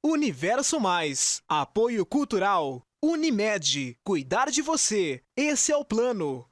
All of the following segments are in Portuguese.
Universo Mais, apoio cultural, Unimed, cuidar de você, esse é o plano.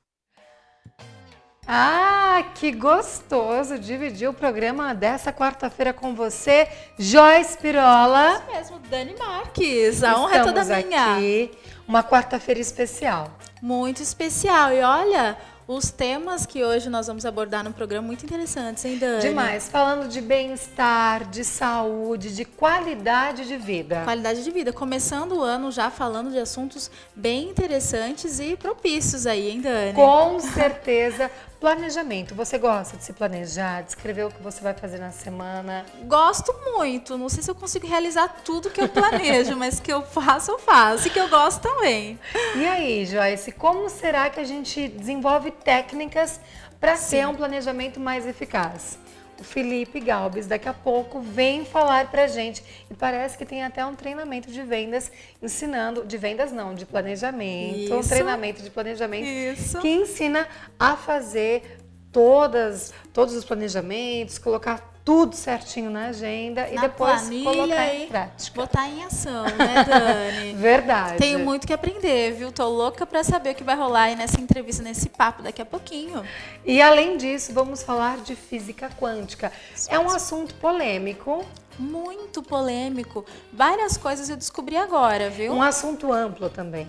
Ah, que gostoso dividir o programa dessa quarta-feira com você, Joyce Pirola. Isso mesmo, Dani Marques, a honra é toda minha. Aqui, uma quarta-feira especial. Muito especial, e olha, os temas que hoje nós vamos abordar no programa muito interessantes, hein, Dani? Demais, falando de bem-estar, de saúde, de qualidade de vida. Qualidade de vida, começando o ano já falando de assuntos bem interessantes e propícios aí, hein, Dani? Com certeza. Planejamento. Você gosta de se planejar, de escrever o que você vai fazer na semana? Gosto muito. Não sei se eu consigo realizar tudo que eu planejo, mas que eu faço, eu faço. E que eu gosto também. E aí, Joyce, como será que a gente desenvolve técnicas para ter um planejamento mais eficaz? O Felipe Galbis daqui a pouco vem falar pra gente e parece que tem até um treinamento de vendas ensinando, de vendas não, de planejamento, um treinamento de planejamento que ensina a fazer todos os planejamentos, colocar tudo certinho na agenda e depois colocar em prática. Botar em ação, né, Dani? Verdade. Tenho muito que aprender, viu? Tô louca pra saber o que vai rolar aí nessa entrevista, nesse papo daqui a pouquinho. E além disso, vamos falar de física quântica. É um assunto polêmico. Muito polêmico. Várias coisas eu descobri agora, viu? Um assunto amplo também.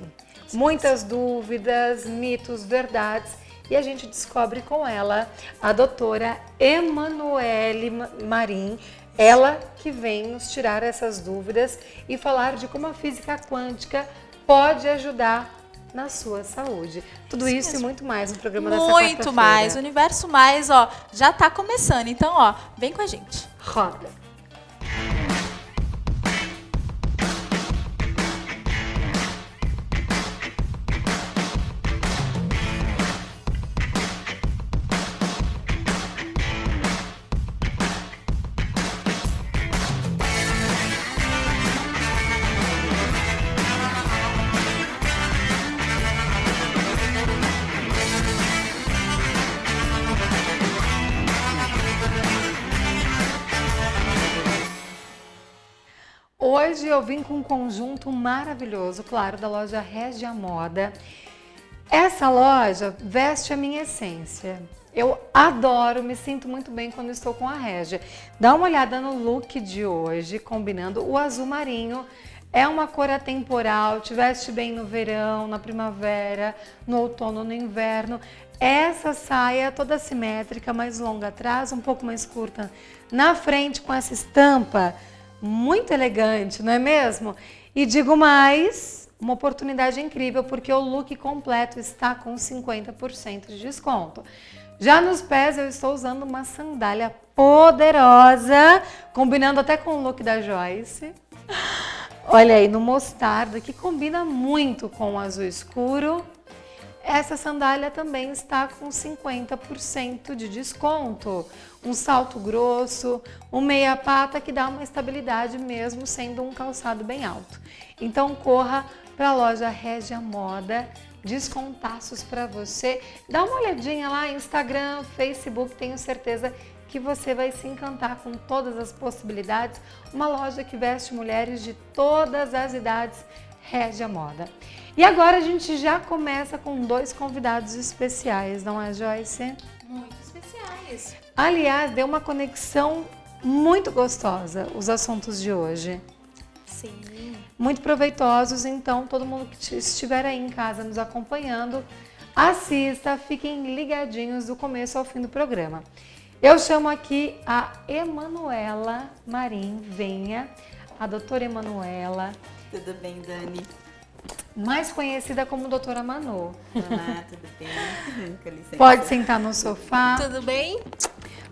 Muitas dúvidas, mitos, verdades. E a gente descobre com ela a doutora Emanuele Marim, ela que vem nos tirar essas dúvidas e falar de como a física quântica pode ajudar na sua saúde. Tudo isso e muito mais no programa dessa quarta-feira. Muito mais. O Universo Mais, ó, já tá começando. Então, ó, vem com a gente. Roda. Hoje eu vim com um conjunto maravilhoso, claro, da loja Regia Moda. Essa loja veste a minha essência. Eu adoro, me sinto muito bem quando estou com a Regia. Dá uma olhada no look de hoje, combinando o azul marinho. É uma cor atemporal, te veste bem no verão, na primavera, no outono, no inverno. Essa saia toda simétrica, mais longa atrás, um pouco mais curta na frente, com essa estampa muito elegante, não é mesmo? E digo mais, uma oportunidade incrível, porque o look completo está com 50% de desconto. Já nos pés eu estou usando uma sandália poderosa, combinando até com o look da Joyce. Olha aí, no mostarda, que combina muito com o azul escuro. Essa sandália também está com 50% de desconto. Um salto grosso, um meia pata que dá uma estabilidade mesmo sendo um calçado bem alto. Então corra para a loja Regia Moda, descontaços para você. Dá uma olhadinha lá, Instagram, Facebook, tenho certeza que você vai se encantar com todas as possibilidades. Uma loja que veste mulheres de todas as idades, Regia Moda. E agora a gente já começa com dois convidados especiais, não é, Joyce? Muito especiais. Aliás, deu uma conexão muito gostosa os assuntos de hoje. Sim. Muito proveitosos, então todo mundo que estiver aí em casa nos acompanhando, assista, fiquem ligadinhos do começo ao fim do programa. Eu chamo aqui a Emanuela Marim, venha, a doutora Emanuela. Tudo bem, Dani? Mais conhecida como doutora Manu. Olá, tudo bem? Com licença. Pode sentar no sofá. Tudo bem?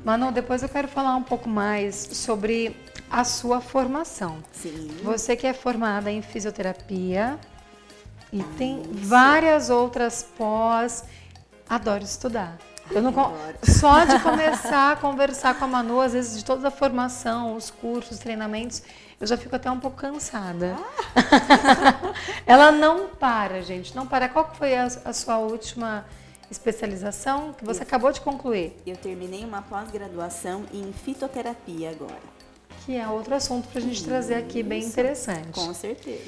Manu, depois eu quero falar um pouco mais sobre a sua formação. Sim. Você que é formada em fisioterapia e tem várias outras pós. Adoro estudar. Eu não só de começar a conversar com a Manu, às vezes de toda a formação, os cursos, os treinamentos, eu já fico até um pouco cansada. Ela não para, gente, não para. Qual que foi a sua última especialização que você acabou de concluir? Eu terminei uma pós-graduação em fitoterapia agora. que é outro assunto para a gente trazer aqui bem interessante. Com certeza.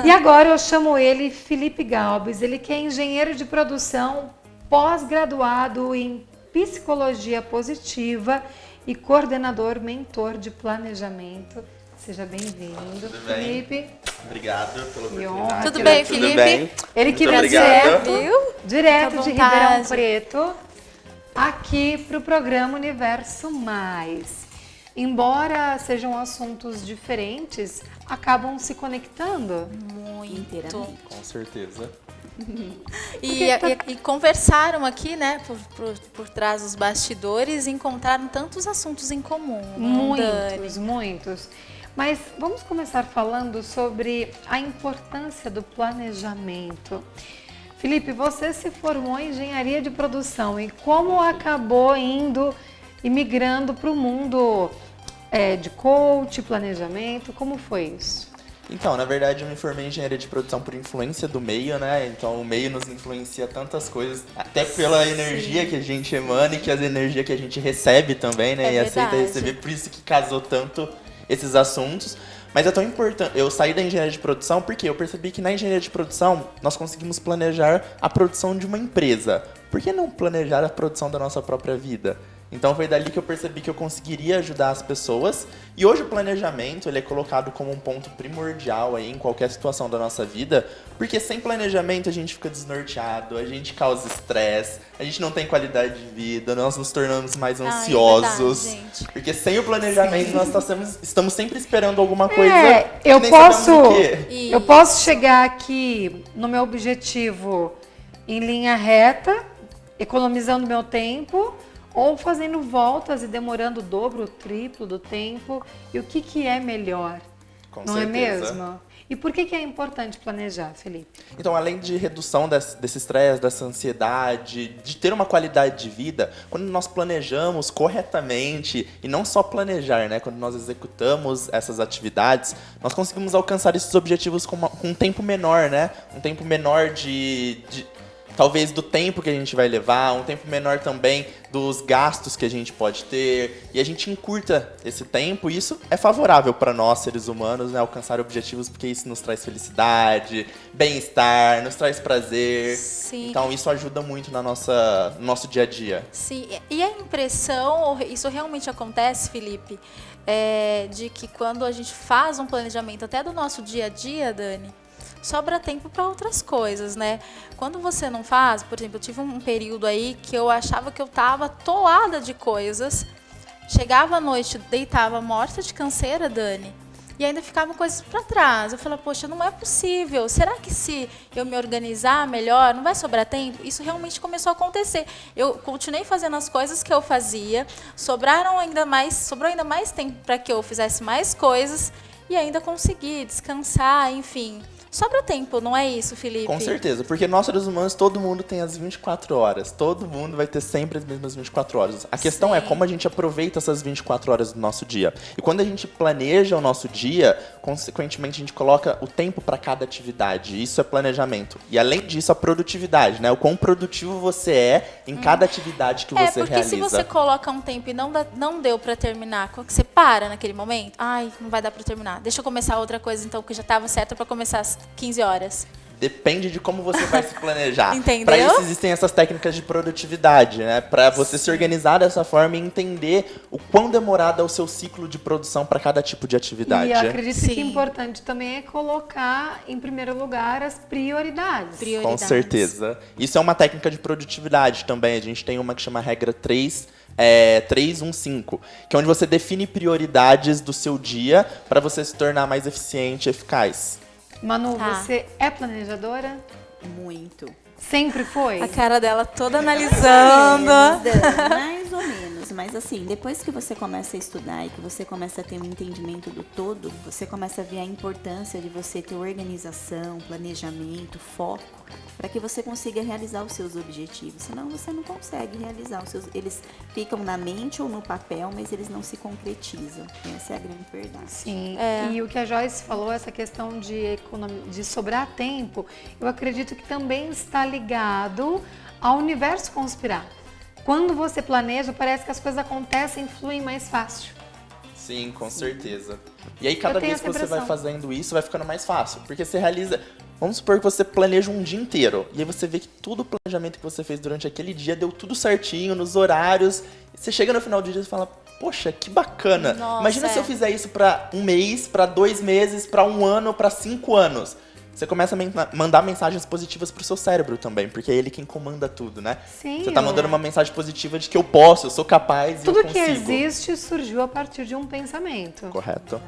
E agora eu chamo ele Felipe Galbis, ele que é engenheiro de produção, pós-graduado em psicologia positiva e coordenador mentor de planejamento. Seja bem-vindo, Felipe. Obrigado pela Que oportunidade. honra. Tudo bem, Tudo Felipe? bem? Ele que Muito veio obrigado. direto Fica à de vontade. Ribeirão Preto, aqui para o programa Universo Mais. Embora sejam assuntos diferentes, acabam se conectando. Muito. Inteiramente. Com certeza. E conversaram aqui, né, por trás dos bastidores, e encontraram tantos assuntos em comum. né, Dani? Muitos, muitos. Mas vamos começar falando sobre a importância do planejamento. Felipe, você se formou em engenharia de produção e como acabou indo e migrando para o mundo de coach, planejamento, como foi isso? Então, na verdade, eu me formei em engenharia de produção por influência do meio, né? Então, o meio nos influencia tantas coisas, até pela energia que a gente emana e que a energia que a gente recebe também, né? É e aceita verdade. receber, por isso que casou tanto esses assuntos. Mas é tão importante. Eu saí da engenharia de produção porque eu percebi que na engenharia de produção nós conseguimos planejar a produção de uma empresa. Por que não planejar a produção da nossa própria vida? Então foi dali que eu percebi que eu conseguiria ajudar as pessoas. E hoje o planejamento ele é colocado como um ponto primordial aí em qualquer situação da nossa vida, porque sem planejamento a gente fica desnorteado, a gente causa estresse, a gente não tem qualidade de vida, nós nos tornamos mais ansiosos. verdade, gente. Porque sem o planejamento nós estamos sempre esperando alguma coisa. Eu que nem posso, sabemos o quê. eu posso chegar aqui no meu objetivo em linha reta, economizando meu tempo, ou fazendo voltas e demorando o dobro, o triplo do tempo. E o que é melhor? Com Não certeza. é mesmo? E por que é importante planejar, Felipe? Então, além de redução desse estresse, dessa ansiedade, de ter uma qualidade de vida, quando nós planejamos corretamente, e não só planejar, né? Quando nós executamos essas atividades, nós conseguimos alcançar esses objetivos com um tempo menor, né? Um tempo menor talvez do tempo que a gente vai levar, um tempo menor também dos gastos que a gente pode ter, e a gente encurta esse tempo, e isso é favorável para nós, seres humanos, né, alcançar objetivos, porque isso nos traz felicidade, bem-estar, nos traz prazer. Sim. Então isso ajuda muito no nosso dia a dia. Sim, e a impressão, isso realmente acontece, Felipe, de que quando a gente faz um planejamento até do nosso dia a dia, Dani, sobra tempo para outras coisas, né? Quando você não faz, por exemplo, eu tive um período aí que eu achava que eu tava atolada de coisas, chegava à noite, deitava morta de canseira, Dani, e ainda ficavam coisas para trás. Eu falei, poxa, não é possível. Será que se eu me organizar melhor, não vai sobrar tempo? Isso realmente começou a acontecer. Eu continuei fazendo as coisas que eu fazia, sobrou ainda mais tempo para que eu fizesse mais coisas e ainda consegui descansar, enfim. Sobra tempo, não é isso, Felipe? Com certeza, porque nós seres humanos, todo mundo tem as 24 horas. Todo mundo vai ter sempre as mesmas 24 horas. A questão é como a gente aproveita essas 24 horas do nosso dia. E quando a gente planeja o nosso dia, consequentemente a gente coloca o tempo para cada atividade. Isso é planejamento. E além disso, a produtividade, né? O quão produtivo você é em cada atividade que você porque realiza. se você coloca um tempo e não deu para terminar, quando você para naquele momento, ai, não vai dar para terminar. Deixa eu começar outra coisa, então, que já estava certa para começar às 15 horas. Depende de como você vai se planejar. Entendeu? Para isso existem essas técnicas de produtividade, né? Para você se organizar dessa forma e entender o quão demorado é o seu ciclo de produção para cada tipo de atividade. E eu acredito que Sim. importante também é colocar em primeiro lugar as prioridades. Com certeza. Isso é uma técnica de produtividade também. A gente tem uma que chama regra 3-1-5, que é onde você define prioridades do seu dia para você se tornar mais eficiente e eficaz. Manu, Tá. você é planejadora? Muito. Sempre foi? A cara dela toda analisando. Mais ou menos. Mas assim, depois que você começa a estudar e que você começa a ter um entendimento do todo, você começa a ver a importância de você ter organização, planejamento, foco, para que você consiga realizar os seus objetivos. Senão você não consegue realizar os seus. Eles ficam na mente ou no papel, mas eles não se concretizam. Essa é a grande verdade. Sim, e o que a Joyce falou, essa questão de sobrar tempo, eu acredito que também está ligado ao universo conspirar. Quando você planeja, parece que as coisas acontecem e fluem mais fácil. Sim, com certeza. E aí, cada Eu tenho vez que essa você vai impressão. fazendo isso, vai ficando mais fácil. Porque você realiza... Vamos supor que você planeja um dia inteiro. E aí você vê que todo o planejamento que você fez durante aquele dia deu tudo certinho, nos horários. E você chega no final do dia e fala... Poxa, que bacana. Nossa, Imagina se eu fizer isso pra um mês, pra 2 meses, pra 1 ano, pra 5 anos. Você começa a mandar mensagens positivas pro seu cérebro também, porque é ele quem comanda tudo, né? Sim, Você tá mandando uma mensagem positiva de que eu posso, eu sou capaz e tudo eu que consigo. existe surgiu a partir de um pensamento. Correto.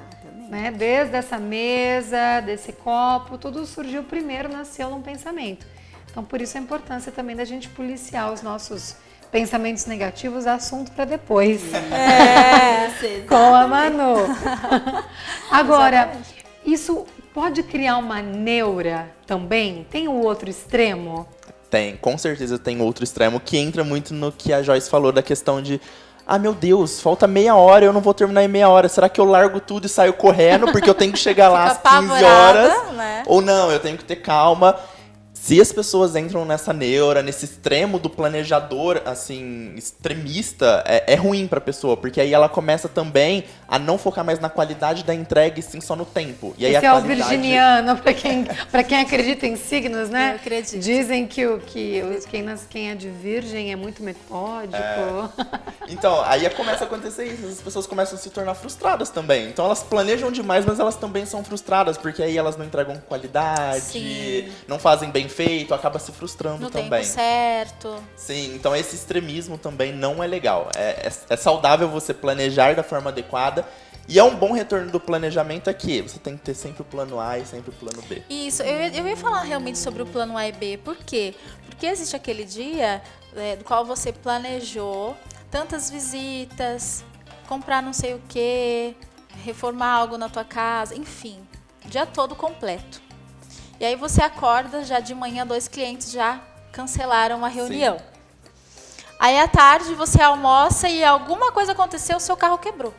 Né? Desde essa mesa, desse copo, tudo surgiu primeiro, nasceu num pensamento. Então, por isso a importância também da gente policiar os nossos pensamentos negativos, assunto para depois. Com a Manu. Agora, isso pode criar uma neura também? Tem o outro extremo? Tem, com certeza tem outro extremo que entra muito no que a Joyce falou da questão de meu Deus, falta meia hora, eu não vou terminar em meia hora. Será que eu largo tudo e saio correndo porque eu tenho que chegar lá às 15 horas? Né? Ou não, eu tenho que ter calma. Se as pessoas entram nessa neura, nesse extremo do planejador, assim, extremista, é ruim pra pessoa, porque aí ela começa também a não focar mais na qualidade da entrega e sim só no tempo. E aí Esse a é o qualidade... virginiano, para quem acredita em signos, né? Eu acredito. Dizem que quem é de virgem é muito metódico. Então, aí começa a acontecer isso, as pessoas começam a se tornar frustradas também. Então elas planejam demais, mas elas também são frustradas, porque aí elas não entregam qualidade, Sim. não fazem bem feito, acaba se frustrando No também. tempo certo. Sim, então esse extremismo também não é legal. É saudável você planejar da forma adequada. E é um bom retorno do planejamento aqui. Você tem que ter sempre o plano A e sempre o plano B. Isso, eu ia falar realmente sobre o plano A e B. Por quê? Porque existe aquele dia do qual você planejou tantas visitas, comprar não sei o quê, reformar algo na tua casa, enfim, dia todo completo. E aí você acorda, já de manhã 2 clientes já cancelaram uma reunião. Aí à tarde você almoça e alguma coisa aconteceu, o seu carro quebrou.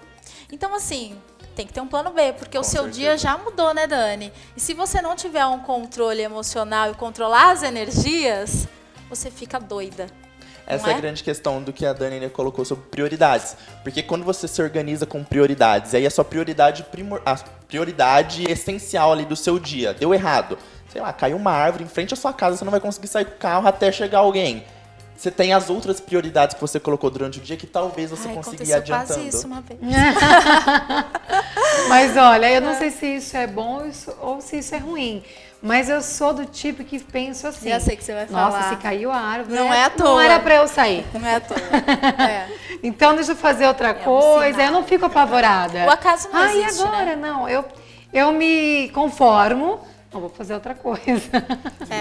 Então assim, tem que ter um plano B, porque o seu dia já mudou, né, Dani? E se você não tiver um controle emocional e controlar as energias, você fica doida. Essa é a grande questão do que a Dani colocou sobre prioridades. Porque quando você se organiza com prioridades, aí a sua prioridade a prioridade essencial ali do seu dia deu errado. Sei lá, caiu uma árvore em frente à sua casa, você não vai conseguir sair com o carro até chegar alguém. Você tem as outras prioridades que você colocou durante o dia que talvez você consiga ir adiantando. Quase isso uma vez. Mas olha, eu não sei se isso é bom ou se isso é ruim. Mas eu sou do tipo que penso assim. Já sei que você vai falar. Nossa, se caiu a árvore, Não é à toa. não era pra eu sair. Não é à toa. É. Então deixa eu fazer outra um coisa, sinal. eu não fico apavorada. O acaso não e existe, agora? né? Não, eu me conformo, não vou fazer outra coisa.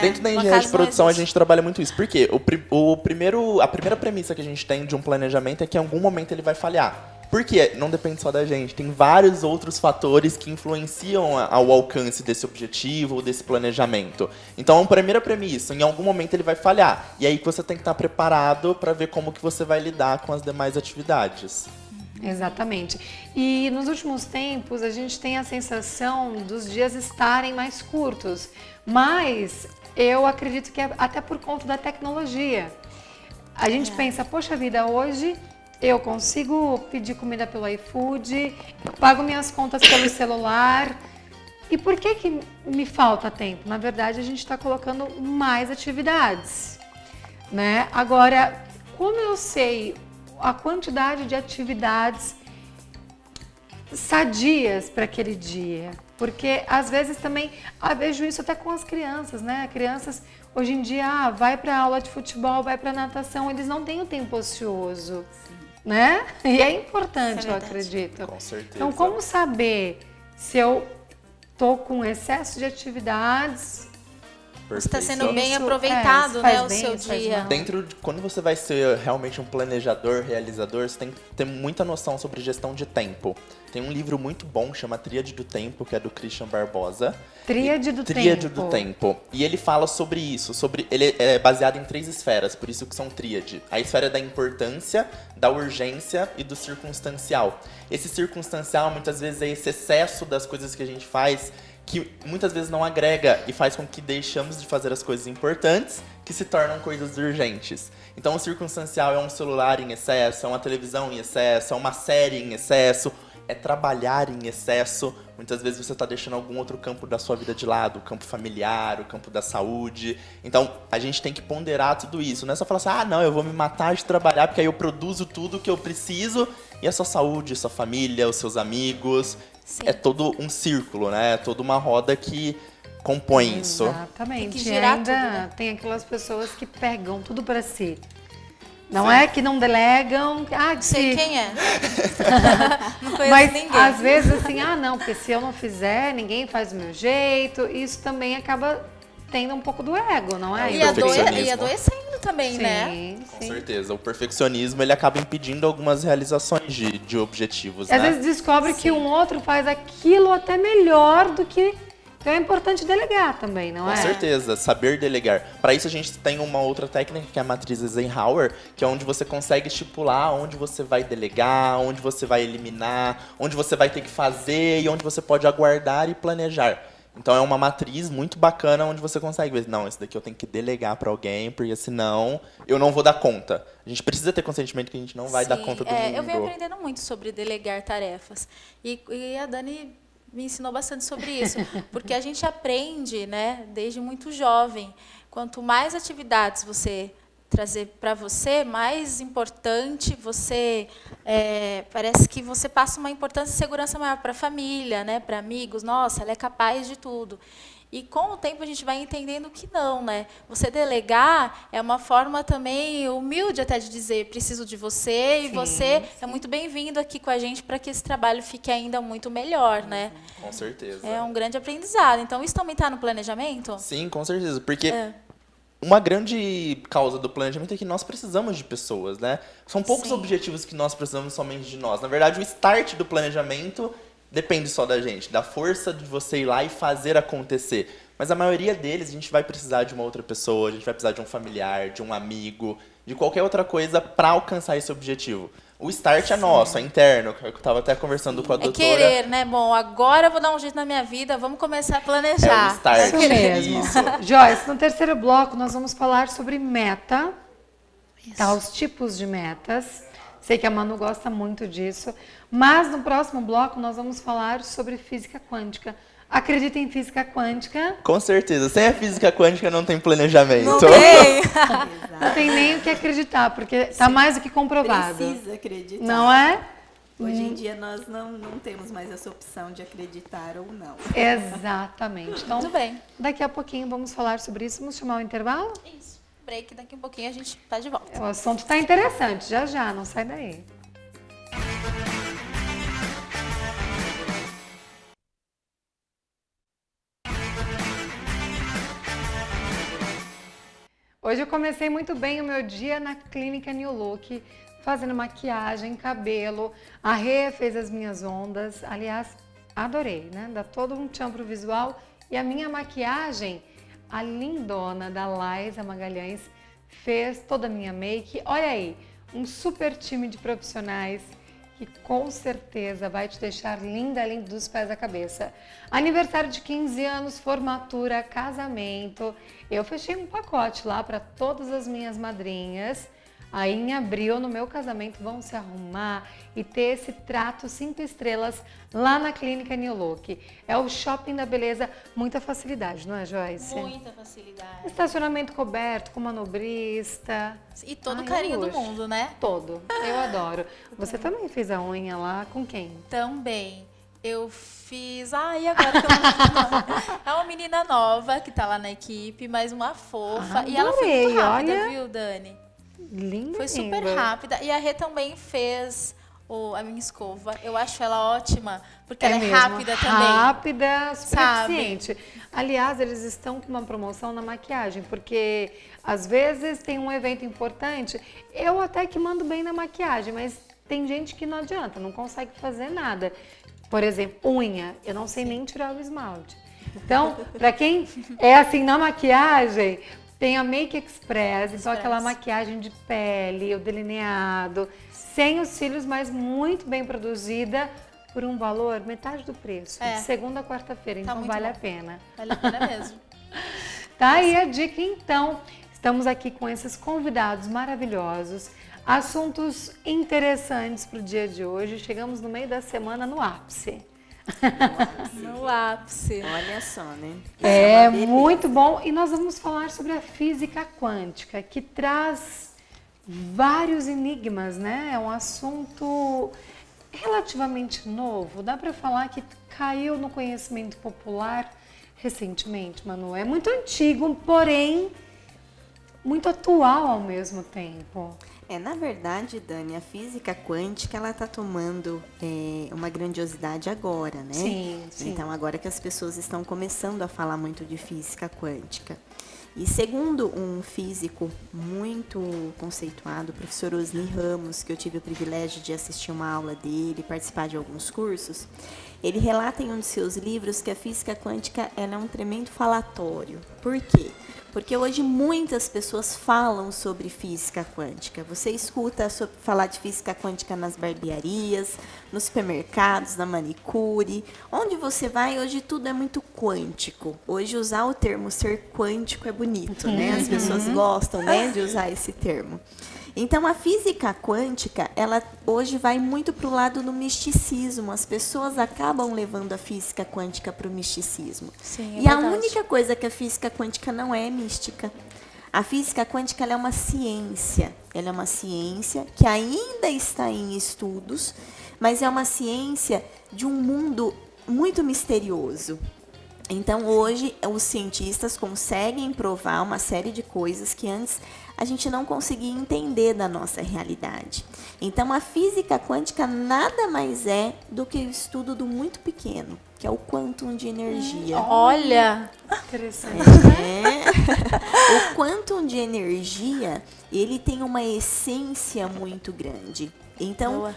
Dentro da o engenharia de acaso não produção a existe. gente trabalha muito isso. Por quê? A primeira premissa que a gente tem de um planejamento é que em algum momento ele vai falhar. Por quê? Não depende só da gente. Tem vários outros fatores que influenciam ao alcance desse objetivo ou desse planejamento. Então, a primeira premissa, em algum momento ele vai falhar. E aí que você tem que estar preparado para ver como que você vai lidar com as demais atividades. Exatamente. E nos últimos tempos a gente tem a sensação dos dias estarem mais curtos, mas eu acredito que é até por conta da tecnologia. A gente pensa, poxa vida, hoje eu consigo pedir comida pelo iFood, pago minhas contas pelo celular. E por que me falta tempo? Na verdade, a gente está colocando mais atividades, né? Agora, como eu sei a quantidade de atividades sadias para aquele dia? Porque às vezes também vejo isso até com as crianças, né? Crianças hoje em dia vai para aula de futebol, vai para natação, eles não têm o tempo ocioso, né? E é importante, Isso é eu verdade. acredito. Com certeza. Então, como saber se eu tô com excesso de atividades? Você está sendo Perfeição. bem Isso, aproveitado, isso faz né, o bem, seu isso faz dia. mal. Quando você vai ser realmente um planejador, realizador, você tem que ter muita noção sobre gestão de tempo. Tem um livro muito bom, chama Tríade do Tempo, que é do Christian Barbosa. Tríade do Tríade tempo. do Tempo. E ele fala sobre isso, ele é baseado em 3 esferas, por isso que são tríade. A esfera da importância, da urgência e do circunstancial. Esse circunstancial, muitas vezes, é esse excesso das coisas que a gente faz, que muitas vezes não agrega e faz com que deixamos de fazer as coisas importantes que se tornam coisas urgentes. Então o circunstancial é um celular em excesso, é uma televisão em excesso, é uma série em excesso. é trabalhar em excesso. Muitas vezes você está deixando algum outro campo da sua vida de lado, o campo familiar, o campo da saúde. Então, a gente tem que ponderar tudo isso. Não é só falar assim, ah, não, eu vou me matar de trabalhar porque aí eu produzo tudo que eu preciso e a sua saúde, a sua família, os seus amigos. Sim. É todo um círculo, né? É toda uma roda que compõe isso. Exatamente. Tem que E girar ainda tudo, né? tem aquelas pessoas que pegam tudo para si. Não é que não delegam. Ah, Sei se... quem é. Não conheço Mas ninguém. às vezes assim, ah não, porque se eu não fizer, ninguém faz do meu jeito. Isso também acaba tendo um pouco do ego, não é? É, E perfeccionismo. adoecendo também, né? Sim, Com sim. certeza. O perfeccionismo, ele acaba impedindo algumas realizações de objetivos, Às né? vezes descobre que um outro faz aquilo até melhor do que... Então é importante delegar também, não Com é? certeza, saber delegar. Para isso a gente tem uma outra técnica que é a matriz Eisenhower, que é onde você consegue estipular onde você vai delegar, onde você vai eliminar, onde você vai ter que fazer e onde você pode aguardar e planejar. Então é uma matriz muito bacana onde você consegue ver, não, esse daqui eu tenho que delegar para alguém, porque senão eu não vou dar conta. A gente precisa ter consentimento que a gente não vai dar Sim, conta do mundo. eu venho aprendendo muito sobre delegar tarefas. E a Dani me ensinou bastante sobre isso, porque a gente aprende, né, desde muito jovem. Quanto mais atividades você trazer para você, mais importante você parece que você passa uma importância e segurança maior para a família, né, para amigos. Nossa, ela é capaz de tudo. E com o tempo a gente vai entendendo que não, né? Você delegar é uma forma também humilde até de dizer preciso de você e Sim, você é muito bem-vindo aqui com a gente para que esse trabalho fique ainda muito melhor, né? Com certeza. É um grande aprendizado. Então isso também está no planejamento? Sim, com certeza, porque É. uma grande causa do planejamento é que nós precisamos de pessoas, né? São poucos Sim. objetivos que nós precisamos somente de nós. Na verdade, o start do planejamento depende só da gente, da força de você ir lá e fazer acontecer. Mas a maioria deles a gente vai precisar de uma outra pessoa, a gente vai precisar de um familiar, de um amigo, de qualquer outra coisa para alcançar esse objetivo. O start é nosso, é interno. Eu estava até conversando com a É doutora. querer, né? Bom, agora eu vou dar um jeito na minha vida, vamos começar a É planejar. o start. Isso mesmo. Isso. Joyce, no terceiro bloco nós vamos falar sobre meta, tá? Os tipos de metas. Sei que a Manu gosta muito disso. Mas no próximo bloco nós vamos falar sobre física quântica. Acredita em física quântica? Com certeza. Sem a física quântica não tem planejamento. Não tem? Não tem nem o que acreditar, porque tá mais do que comprovado. Precisa acreditar. Não é? Hoje em dia nós não temos mais essa opção de acreditar ou não. Exatamente. Então, Muito bem. daqui a pouquinho vamos falar sobre isso. Vamos chamar o intervalo? Isso. Break, daqui um pouquinho a gente tá de volta. O assunto está interessante, já já, não sai daí. Hoje eu comecei muito bem o meu dia na clínica New Look, fazendo maquiagem, cabelo. A Rê fez as minhas ondas, aliás, adorei, né? Dá todo um tchan pro visual. E a minha maquiagem, a lindona da Laisa Magalhães fez toda a minha make. Olha aí, um super time de profissionais que com certeza vai te deixar linda, linda dos pés à cabeça. Aniversário de 15 anos, formatura, casamento. Eu fechei um pacote lá para todas as minhas madrinhas. Aí em abril, no meu casamento, vão se arrumar e ter esse trato 5 estrelas lá na Clínica New Look. É o shopping da beleza, muita facilidade, não é, Joyce? Muita facilidade. Estacionamento coberto, com manobrista. E todo o Ai, carinho do luxo. mundo, né? Todo. Eu adoro. Você também fez a unha lá com quem? Também. Eu fiz. Ai, agora que eu não... É uma menina nova que tá lá na equipe, mas uma fofa. E ela foi muito Adorei, rápida, olha. viu, Dani? Linda. Foi super rápida. E a Rê também fez a minha escova. Eu acho ela ótima, porque ela é mesmo, rápida também. Rápida, super Sabe? eficiente. Aliás, eles estão com uma promoção na maquiagem, porque às vezes tem um evento importante, eu até que mando bem na maquiagem, mas tem gente que não adianta, não consegue fazer nada. Por exemplo, unha, eu não sei nem tirar o esmalte. Então, para quem é assim na maquiagem, tem a Make Express, então aquela maquiagem de pele, o delineado, sem os cílios, mas muito bem produzida, por um valor metade do preço, É. de segunda a quarta-feira, então muito vale a bom. pena. Vale a pena mesmo. Tá aí a dica então, estamos aqui com esses convidados maravilhosos, Assuntos interessantes para o dia de hoje. Chegamos no meio da semana no ápice. No ápice. Olha só, né? É uma beleza. muito bom. E nós vamos falar sobre a física quântica, que traz vários enigmas, né? É um assunto relativamente novo. Dá para falar que caiu no conhecimento popular recentemente, Manu. É muito antigo, porém muito atual ao mesmo tempo. Na verdade, Dani, a física quântica, ela está tomando uma grandiosidade agora, né? Sim, sim. Então, agora que as pessoas estão começando a falar muito de física quântica. E segundo um físico muito conceituado, o professor Osni Ramos, que eu tive o privilégio de assistir uma aula dele, participar de alguns cursos, ele relata em um de seus livros que a física quântica ela é um tremendo falatório. Por quê? Porque hoje muitas pessoas falam sobre física quântica. Você escuta falar de física quântica nas barbearias, nos supermercados, na manicure. Onde você vai, hoje tudo é muito quântico. Hoje usar o termo ser quântico é bonito, né? As pessoas gostam, né, de usar esse termo. Então, a física quântica, ela hoje vai muito para o lado do misticismo. As pessoas acabam levando a física quântica para o misticismo. Sim, E a verdade. única coisa que a física quântica não é mística. A física quântica ela é uma ciência. Ela é uma ciência que ainda está em estudos, mas é uma ciência de um mundo muito misterioso. Então, hoje, os cientistas conseguem provar uma série de coisas que antes a gente não conseguia entender da nossa realidade. Então, a física quântica nada mais é do que o estudo do muito pequeno, que é o quantum de energia. Olha, Interessante. O quantum de energia, ele tem uma essência muito grande. Então, Boa.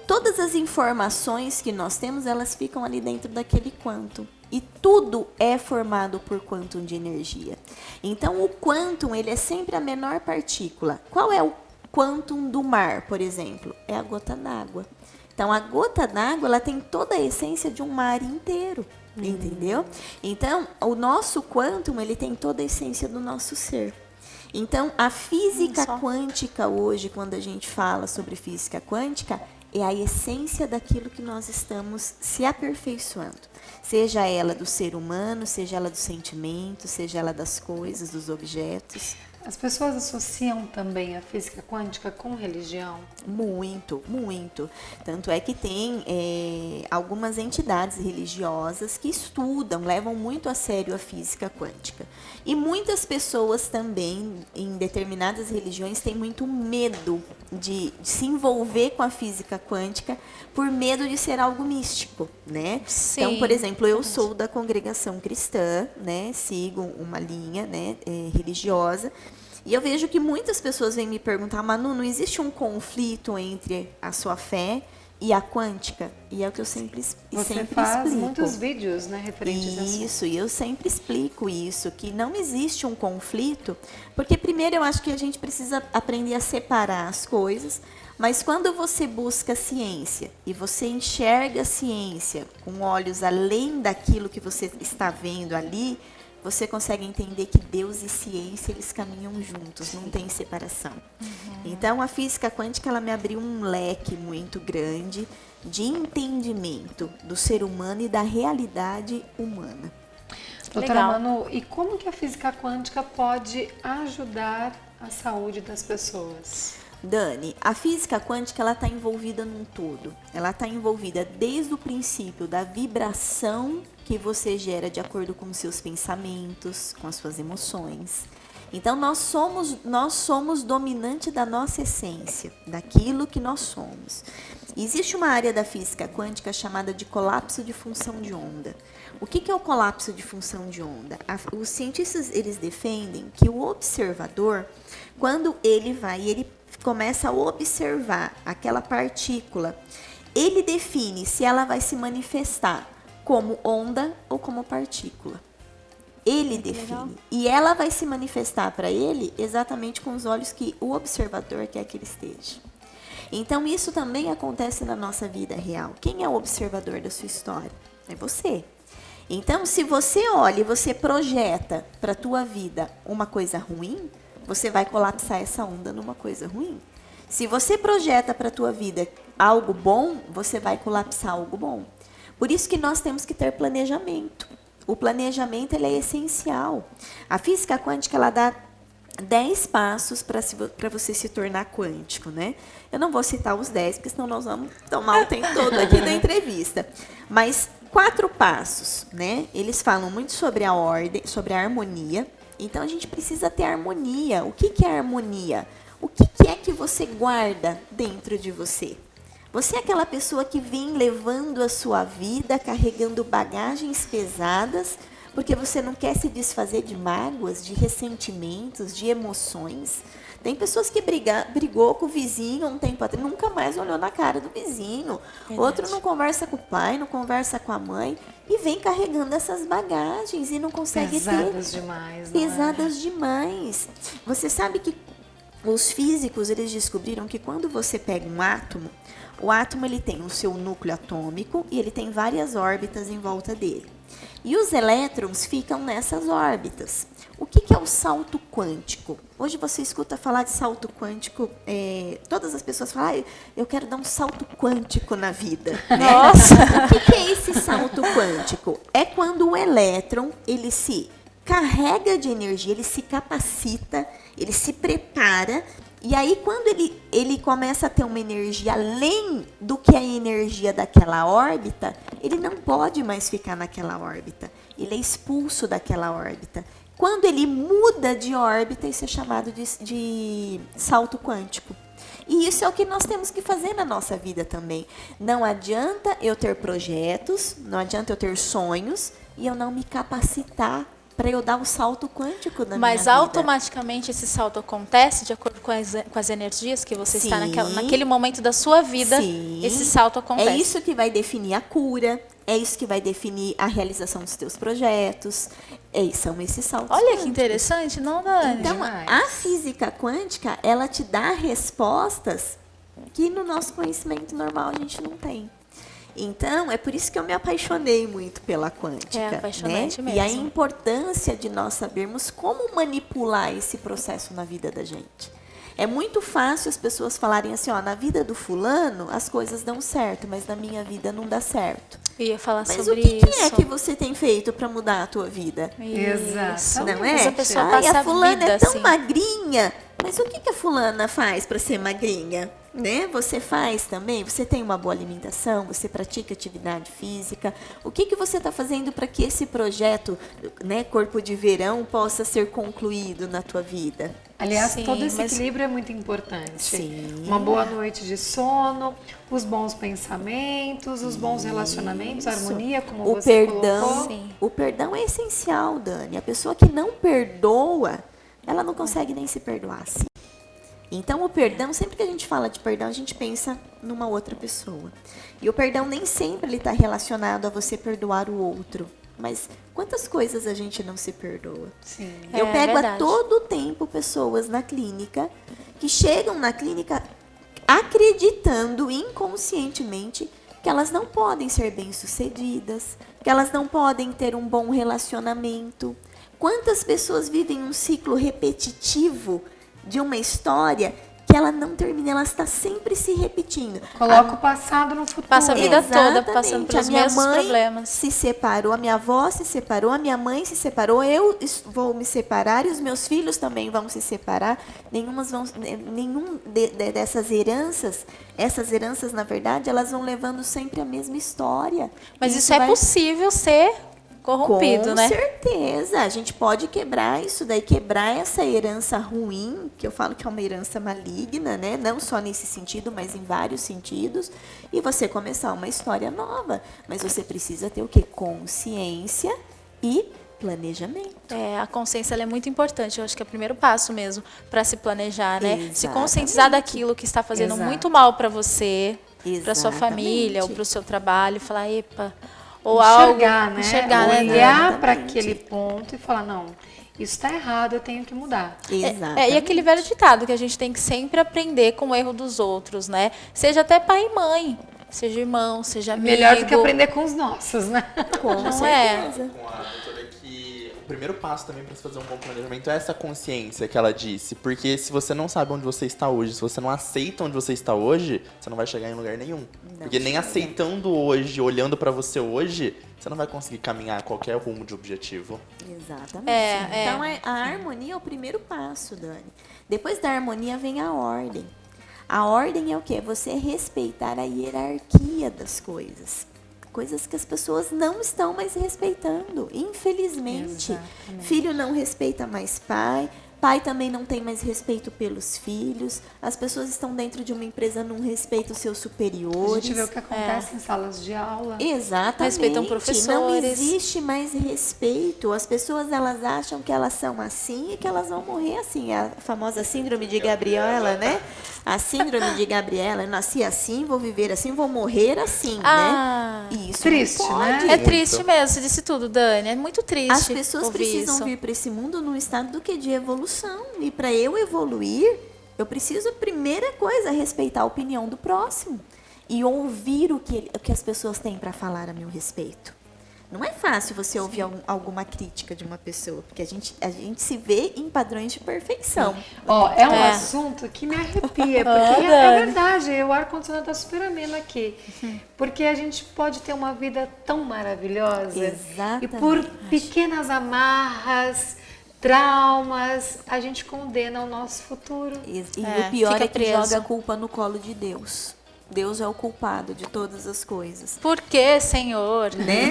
todas as informações que nós temos, elas ficam ali dentro daquele quantum. E tudo é formado por quantum de energia. Então, o quantum, ele é sempre a menor partícula. Qual é o quantum do mar, por exemplo? É a gota d'água. Então, a gota d'água, ela tem toda a essência de um mar inteiro, entendeu? Então, o nosso quantum, ele tem toda a essência do nosso ser. Então, a física quântica hoje, quando a gente fala sobre física quântica, é a essência daquilo que nós estamos se aperfeiçoando. Seja ela do ser humano, seja ela do sentimento, seja ela das coisas, dos objetos. As pessoas associam também a física quântica com religião? Muito, muito. Tanto é que tem algumas entidades religiosas que estudam, levam muito a sério a física quântica. E muitas pessoas também, em determinadas religiões, têm muito medo de se envolver com a física quântica por medo de ser algo místico, né? Sim. Então, por exemplo, eu sou da congregação cristã, né? Sigo uma linha, né, religiosa. E eu vejo que muitas pessoas vêm me perguntar, Manu, não existe um conflito entre a sua fé e a quântica? E é o que eu sempre Você faz explico. muitos vídeos, né, referentes a isso. Isso, e eu sempre explico isso, que não existe um conflito, porque primeiro eu acho que a gente precisa aprender a separar as coisas, mas quando você busca a ciência e você enxerga a ciência com olhos além daquilo que você está vendo ali, você consegue entender que Deus e ciência, eles caminham juntos, não tem separação. Então, a física quântica, ela me abriu um leque muito grande de entendimento do ser humano e da realidade humana. Doutora Legal. Manu, e como que a física quântica pode ajudar a saúde das pessoas? Dani, a física quântica ela está envolvida num todo. Ela está envolvida desde o princípio da vibração que você gera de acordo com os seus pensamentos, com as suas emoções. Então, nós somos dominante da nossa essência, daquilo que nós somos. E existe uma área da física quântica chamada de colapso de função de onda. O que é o colapso de função de onda? Os cientistas, eles defendem que o observador, quando ele começa a observar aquela partícula, ele define se ela vai se manifestar como onda ou como partícula. Ele define. legal. E ela vai se manifestar para ele exatamente com os olhos que o observador quer que ele esteja. Então, isso também acontece na nossa vida real. Quem é o observador da sua história? É você. Então, se você olha e você projeta para a tua vida uma coisa ruim, você vai colapsar essa onda numa coisa ruim. Se você projeta para a tua vida algo bom, você vai colapsar algo bom. Por isso que nós temos que ter planejamento. O planejamento ele é essencial. A física quântica ela dá 10 passos para você se tornar quântico, né? Eu não vou citar os 10, porque senão nós vamos tomar o tempo todo aqui da entrevista. Mas 4 passos, né? Eles falam muito sobre a ordem, sobre a harmonia. Então, a gente precisa ter harmonia. O que é harmonia? O que é que você guarda dentro de você? Você é aquela pessoa que vem levando a sua vida, carregando bagagens pesadas, porque você não quer se desfazer de mágoas, de ressentimentos, de emoções. Tem pessoas que brigou com o vizinho um tempo atrás, nunca mais olhou na cara do vizinho. Verdade. Outro não conversa com o pai, não conversa com a mãe e vem carregando essas bagagens e não consegue Pesadas demais, não é? pesadas demais. Você sabe que os físicos eles descobriram que quando você pega um átomo, o átomo ele tem o seu núcleo atômico e ele tem várias órbitas em volta dele. E os elétrons ficam nessas órbitas. O que é o salto quântico? Hoje você escuta falar de salto quântico, todas as pessoas falam, eu quero dar um salto quântico na vida. Né? Nossa! O que é esse salto quântico? É quando o elétron ele se carrega de energia, ele se capacita, ele se prepara, e aí quando ele começa a ter uma energia além do que a energia daquela órbita, ele não pode mais ficar naquela órbita, ele é expulso daquela órbita. Quando ele muda de órbita, isso é chamado de salto quântico. E isso é o que nós temos que fazer na nossa vida também. Não adianta eu ter projetos, não adianta eu ter sonhos e eu não me capacitar para eu dar o salto quântico na minha Mas vida. automaticamente esse salto acontece de acordo com as energias que você está Sim. naquele momento da sua vida. Sim. Esse salto acontece. É isso que vai definir a cura, é isso que vai definir a realização dos teus projetos. São esses saltos Olha que quânticos. interessante, não, Dani? Então, Demais. a física quântica, ela te dá respostas que no nosso conhecimento normal a gente não tem. Então, é por isso que eu me apaixonei muito pela quântica. É apaixonante né? E a mesmo. importância de nós sabermos como manipular esse processo na vida da gente. É muito fácil as pessoas falarem assim, ó, na vida do fulano as coisas dão certo, mas na minha vida não dá certo. Eu ia falar Mas sobre o que isso. é que você tem feito para mudar a tua vida? Isso. Exatamente. Não é? Mas a pessoa Ai, passa a fulana vida é tão assim. magrinha. Mas o que a fulana faz para ser magrinha? Né? Você faz também? Você tem uma boa alimentação? Você pratica atividade física? O que você está fazendo para que esse projeto, né, Corpo de Verão, possa ser concluído na tua vida? Aliás, Sim, todo esse mas- equilíbrio é muito importante. Sim. Uma boa noite de sono, os bons pensamentos, os bons relacionamentos, a harmonia, como O você perdão, colocou. Sim. o perdão é essencial, Dani. A pessoa que não perdoa, ela não consegue nem se perdoar assim. Então, o perdão, sempre que a gente fala de perdão, a gente pensa numa outra pessoa. E o perdão nem sempre ele está relacionado a você perdoar o outro. Mas quantas coisas a gente não se perdoa? Sim. Eu É pego a verdade. todo tempo pessoas na clínica que chegam na clínica acreditando inconscientemente que elas não podem ser bem-sucedidas, que elas não podem ter um bom relacionamento. Quantas pessoas vivem um ciclo repetitivo de uma história que ela não termina, ela está sempre se repetindo. Coloca o passado no futuro. Passa a vida toda Exatamente. passando pelos A minha mesmos mãe problemas. se separou, a minha avó se separou, a minha mãe se separou, eu vou me separar e os meus filhos também vão se separar. Dessas heranças, essas heranças, na verdade, elas vão levando sempre a mesma história. Mas E isso é vai- possível ser corrompido, Com né? certeza, a gente pode quebrar isso daí, quebrar essa herança ruim, que eu falo que é uma herança maligna, né? Não só nesse sentido, mas em vários sentidos, e você começar uma história nova. Mas você precisa ter o quê? Consciência e planejamento. A consciência ela é muito importante. Eu acho que é o primeiro passo mesmo para se planejar, né? Se Exatamente. conscientizar daquilo que está fazendo Exato. muito mal para você, para sua Exatamente. família ou para o seu trabalho, e falar, epa, ou Enxergar, algo, né? enxergar, né? Olhar para Exatamente. aquele ponto e falar, não, isso está errado, eu tenho que mudar. Exatamente. E aquele velho ditado que a gente tem que sempre aprender com o erro dos outros, né? Seja até pai e mãe, seja irmão, seja amigo. Melhor do que aprender com os nossos, né? Com Não é? certeza. Com a doutora que primeiro passo também para se fazer um bom planejamento é essa consciência que ela disse. Porque se você não sabe onde você está hoje, se você não aceita onde você está hoje, você não vai chegar em lugar nenhum. Porque nem aceitando hoje, olhando para você hoje, você não vai conseguir caminhar qualquer rumo de objetivo. Exatamente. É. Então, a harmonia é o primeiro passo, Dani. Depois da harmonia vem a ordem. A ordem é o quê? Você respeitar a hierarquia das coisas. Coisas que as pessoas não estão mais respeitando, infelizmente. Exatamente. Filho não respeita mais pai, pai também não tem mais respeito pelos filhos, as pessoas estão dentro de uma empresa, não respeitam os seus A superiores. gente vê o que acontece em salas de aula. Exatamente. Respeitam professores. Não existe mais respeito. As pessoas, elas acham que elas são assim e que elas vão morrer assim. A famosa síndrome de Gabriela, né? A síndrome de Gabriela, eu nasci assim, vou viver assim, vou morrer assim, Ah, né? E isso triste, não pode. né? É triste mesmo, você disse tudo, Dani. É muito triste. As pessoas ouvir precisam isso. vir para esse mundo num estado do que de evolução. E para eu evoluir, eu preciso, primeira coisa, respeitar a opinião do próximo e ouvir o que as pessoas têm para falar a meu respeito. Não é fácil você ouvir alguma crítica de uma pessoa, porque a gente se vê em padrões de perfeição. Ó, é um É. assunto que me arrepia, porque é Dani. verdade, o ar-condicionado tá super ameno aqui. Porque a gente pode ter uma vida tão maravilhosa. Exatamente. E por pequenas amarras, traumas, a gente condena o nosso futuro. E É, o pior fica é que preso. joga a culpa no colo de Deus. Deus é o culpado de todas as coisas. Por que, Senhor? Né?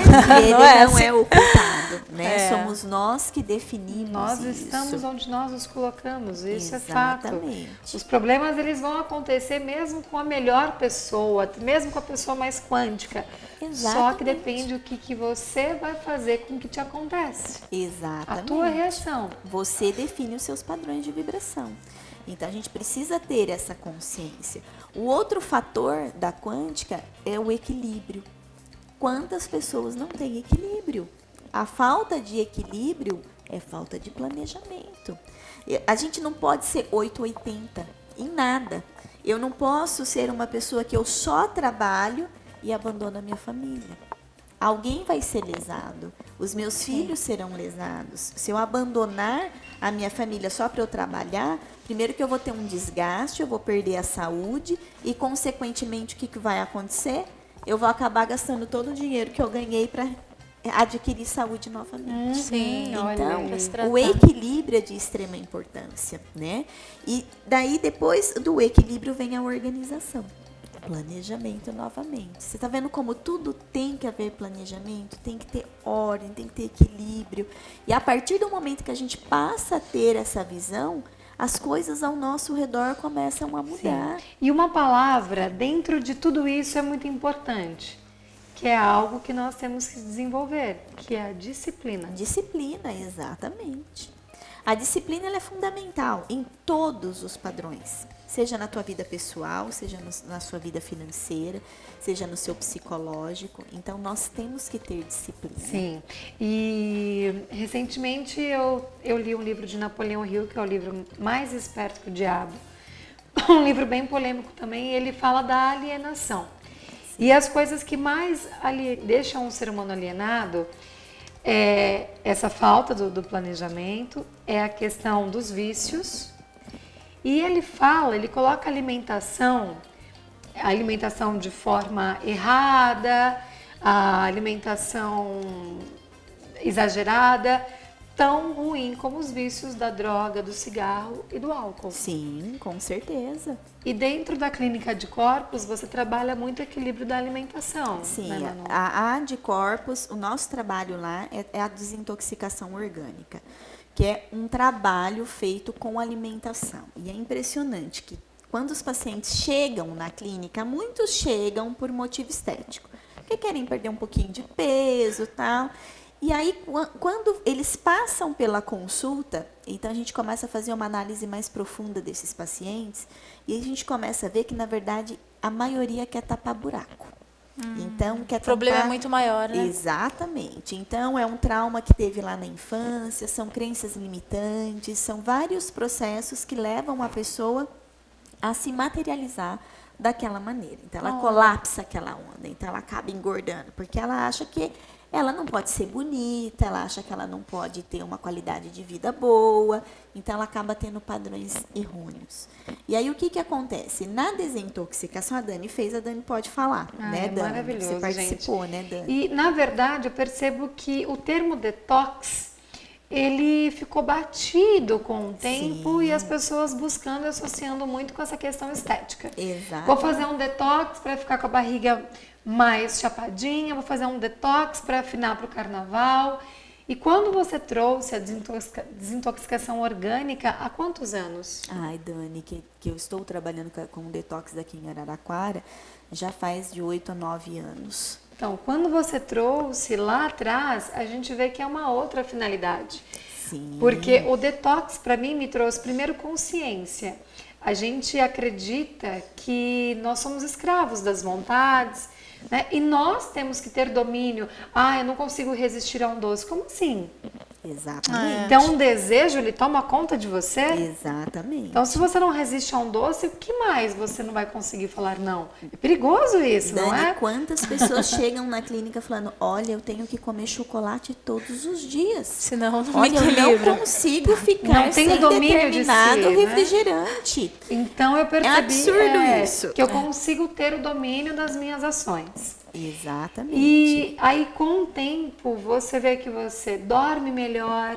Ele Não não é é, assim. o culpado, né? É. Somos nós que definimos Nós isso. estamos onde nós nos colocamos, isso é fato. Exatamente. Os problemas eles vão acontecer mesmo com a melhor pessoa, mesmo com a pessoa mais quântica. Só que Exatamente. depende o que você vai fazer com o que te acontece. Exatamente. A tua reação. Você define os seus padrões de vibração. Então a gente precisa ter essa consciência. O outro fator da quântica é o equilíbrio. Quantas pessoas não têm equilíbrio? A falta de equilíbrio é falta de planejamento. A gente não pode ser 880 em nada. Eu não posso ser uma pessoa que eu só trabalho e abandono a minha família. Alguém vai ser lesado. Os meus filhos serão lesados. Se eu abandonar a minha família só para eu trabalhar, primeiro que eu vou ter um desgaste, eu vou perder a saúde e, consequentemente, o que vai acontecer? Eu vou acabar gastando todo o dinheiro que eu ganhei para adquirir saúde novamente. Sim, olha Então, aí. pra se tratar. o equilíbrio é de extrema importância, né? E daí, depois do equilíbrio, vem a organização. Planejamento novamente. Você está vendo como tudo tem que haver planejamento, tem que ter ordem, tem que ter equilíbrio. E a partir do momento que a gente passa a ter essa visão, as coisas ao nosso redor começam a mudar. E uma palavra dentro de tudo isso é muito importante, que é algo que nós temos que desenvolver, que é a disciplina. Disciplina, exatamente. A disciplina ela é fundamental em todos os padrões. Seja na tua vida pessoal, seja na sua vida financeira, seja no seu psicológico. Então, nós temos que ter disciplina. Sim. E recentemente eu li um livro de Napoleão Hill, que é o livro Mais Esperto que o Diabo. Um livro bem polêmico também, e ele fala da alienação. E as coisas que mais deixam um ser humano alienado é essa falta do planejamento, é a questão dos vícios. E ele coloca a alimentação de forma errada, a alimentação exagerada, tão ruim como os vícios da droga, do cigarro e do álcool. Sim, com certeza. E dentro da clínica de corpos, você trabalha muito o equilíbrio da alimentação. Sim, né, Manu? a de corpos, o nosso trabalho lá é a desintoxicação orgânica, que é um trabalho feito com alimentação. E é impressionante que quando os pacientes chegam na clínica, muitos chegam por motivo estético, porque querem perder um pouquinho de peso e tal. E aí, quando eles passam pela consulta, então a gente começa a fazer uma análise mais profunda desses pacientes e a gente começa a ver que, na verdade, a maioria quer tapar buraco. Então, quer O problema tampar... é muito maior, né? Exatamente. Então, é um trauma que teve lá na infância, são crenças limitantes, são vários processos que levam a pessoa a se materializar daquela maneira. Então, ela colapsa aquela onda, então ela acaba engordando, porque ela acha que ela não pode ser bonita, ela acha que ela não pode ter uma qualidade de vida boa, então ela acaba tendo padrões errôneos. E aí o que acontece? Na desintoxicação, a Dani pode falar, né, É Dani? maravilhoso, Você participou, gente. né, Dani? E, na verdade, eu percebo que o termo detox, ele ficou batido com o tempo Sim. e as pessoas buscando e associando muito com essa questão estética. Exato. Vou fazer um detox para ficar com a barriga mais chapadinha, vou fazer um detox para afinar para o carnaval. E quando você trouxe a desintoxicação orgânica, há quantos anos? Ai, Dani, que eu estou trabalhando com o detox daqui em Araraquara, já faz de 8 a 9 anos. Então, quando você trouxe lá atrás, a gente vê que é uma outra finalidade. Sim. Porque o detox, para mim, me trouxe primeiro consciência. A gente acredita que nós somos escravos das vontades, né? E nós temos que ter domínio. Ah, eu não consigo resistir a um doce. Como assim? Exatamente. Então, um desejo, ele toma conta de você? Exatamente. Então, se você não resiste a um doce, o que mais você não vai conseguir falar não? É perigoso isso, Dani, não é? quantas pessoas chegam na clínica falando, olha, eu tenho que comer chocolate todos os dias. Senão não me Olha, eu equilibra. não consigo ficar Não tenho sem domínio de si, determinado né? refrigerante. Então, eu percebi absurdo isso. que eu consigo ter o domínio das minhas ações. Exatamente. E aí, com o tempo, você vê que você dorme melhor,